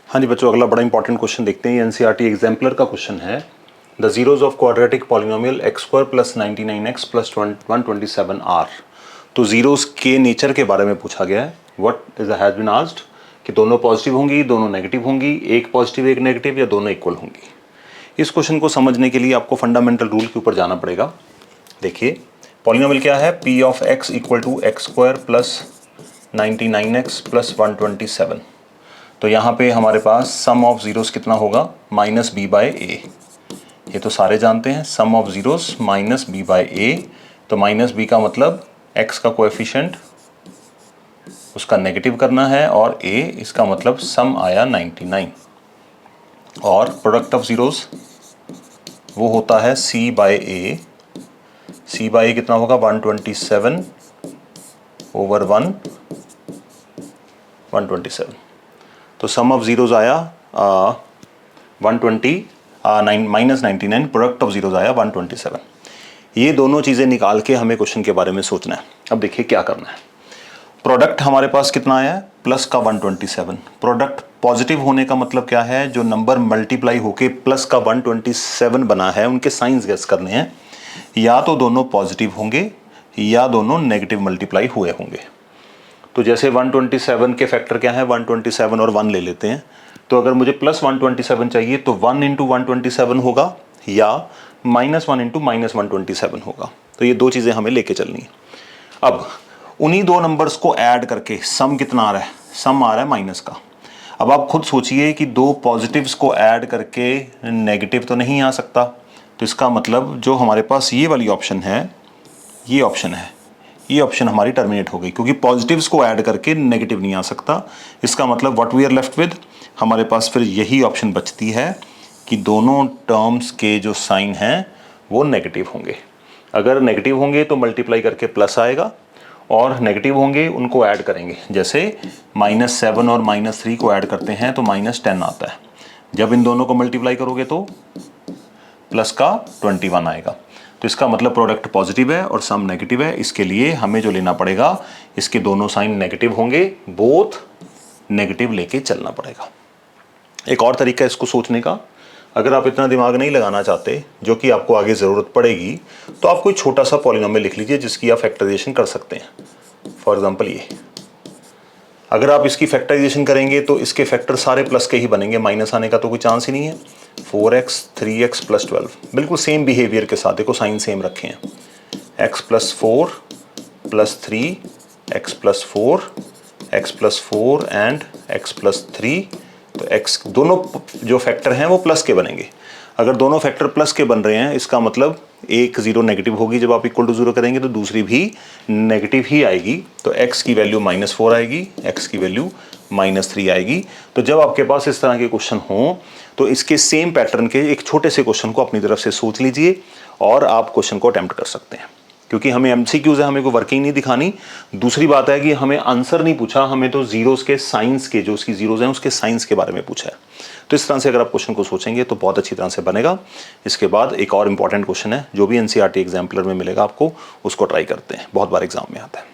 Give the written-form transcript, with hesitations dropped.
हाँ जी बच्चों, अगला बड़ा इंपॉर्टेंट क्वेश्चन देखते हैं। एनसीईआरटी एग्जाम्पलर का क्वेश्चन है, the zeros of quadratic polynomial x square plus 99x plus 127 are. तो जीरोस के नेचर के बारे में पूछा गया है। What is has been asked कि दोनों पॉजिटिव होंगी, दोनों नेगेटिव होंगी, एक पॉजिटिव एक नेगेटिव, या दोनों इक्वल होंगी। इस क्वेश्चन को समझने के लिए आपको फंडामेंटल रूल के ऊपर जाना पड़ेगा। देखिए पॉलिनोमियल क्या है, p of x equal to x square plus 99x plus 127। तो यहाँ पे हमारे पास सम ऑफ जीरोस कितना होगा, माइनस बी बाय ए। ये तो सारे जानते हैं, sum of zeros minus B by A. तो माइनस बी का मतलब एक्स का कोएफिशिएंट उसका नेगेटिव करना है, और ए इसका मतलब सम आया 99। और प्रोडक्ट ऑफ जीरोस वो होता है सी बाय ए। सी बाय ए कितना होगा, 127 ओवर 127। तो सम ऑफ जीरोज आया 99, प्रोडक्ट ऑफ जीरोज आया 127। ये दोनों चीज़ें निकाल के हमें क्वेश्चन के बारे में सोचना है। अब देखिए क्या करना है। प्रोडक्ट हमारे पास कितना आया है, प्लस का 127। प्रोडक्ट पॉजिटिव होने का मतलब क्या है, जो नंबर मल्टीप्लाई होके प्लस का 127 बना है उनके साइंस गेस करने हैं। या तो दोनों पॉजिटिव होंगे या दोनों नेगेटिव मल्टीप्लाई हुए होंगे। तो जैसे 127 के फैक्टर क्या है, 127 और 1 ले लेते हैं। तो अगर मुझे प्लस 127 चाहिए तो 1 इंटू 127 होगा, या -1 इंटू -127 होगा। तो ये दो चीज़ें हमें लेके चलनी है। अब उन्हीं दो नंबर्स को ऐड करके सम कितना आ रहा है, सम आ रहा है माइनस का। अब आप खुद सोचिए कि दो पॉजिटिव्स को ऐड करके नेगेटिव तो नहीं आ सकता। तो इसका मतलब जो हमारे पास ये वाली ऑप्शन है, ये ऑप्शन है, ये ऑप्शन हमारी टर्मिनेट हो गई, क्योंकि पॉजिटिव्स को ऐड करके नेगेटिव नहीं आ सकता। इसका मतलब what we are left with, हमारे पास फिर यही ऑप्शन बचती है कि दोनों टर्म्स के जो साइन हैं वो नेगेटिव होंगे। अगर नेगेटिव होंगे तो मल्टीप्लाई करके प्लस आएगा, और नेगेटिव होंगे उनको ऐड करेंगे। जैसे -7 और -3 को ऐड करते हैं तो -10 आता है। जब इन दोनों को मल्टीप्लाई करोगे तो प्लस का 21 आएगा। तो इसका मतलब प्रोडक्ट पॉजिटिव है और सम नेगेटिव है। इसके लिए हमें जो लेना पड़ेगा, इसके दोनों साइन नेगेटिव होंगे, बोथ नेगेटिव लेके चलना पड़ेगा। एक और तरीका है इसको सोचने का, अगर आप इतना दिमाग नहीं लगाना चाहते, जो कि आपको आगे ज़रूरत पड़ेगी, तो आप कोई छोटा सा पॉलिनोमियल लिख लीजिए जिसकी आप फैक्टराइजेशन कर सकते हैं। फॉर एग्जाम्पल ये, अगर आप इसकी फैक्टराइजेशन करेंगे तो इसके फैक्टर सारे प्लस के ही बनेंगे, माइनस आने का तो कोई चांस ही नहीं है। 4x 3x प्लस 12, बिल्कुल सेम बिहेवियर के साथ, देखो साइन सेम रखे हैं। x plus 4 plus 3, x plus 4, x plus 4 and x plus 3। तो x दोनों जो फैक्टर हैं वो प्लस के बनेंगे। अगर दोनों फैक्टर प्लस के बन रहे हैं, इसका मतलब एक जीरो नेगेटिव होगी, जब आप इक्वल टू जीरो करेंगे तो दूसरी भी नेगेटिव ही आएगी। तो x की वैल्यू -4 आएगी, x की वैल्यू -3 आएगी। तो जब आपके पास इस तरह के क्वेश्चन हों तो इसके सेम पैटर्न के एक छोटे से क्वेश्चन को अपनी तरफ से सोच लीजिए और आप क्वेश्चन को अटेम्प्ट कर सकते हैं। क्योंकि हमें एमसीक्यूज है, हमें कोई वर्किंग नहीं दिखानी। दूसरी बात है कि हमें आंसर नहीं पूछा, हमें तो जीरोस के साइंस के, जो उसकी जीरोस हैं उसके साइंस के बारे में पूछा है। तो इस तरह से अगर आप क्वेश्चन को सोचेंगे तो बहुत अच्छी तरह से बनेगा। इसके बाद एक और इंपॉर्टेंट क्वेश्चन है जो भी एनसीईआरटी एग्जाम्पलर में मिलेगा आपको, उसको ट्राई करते हैं, बहुत बार एग्जाम में आता है।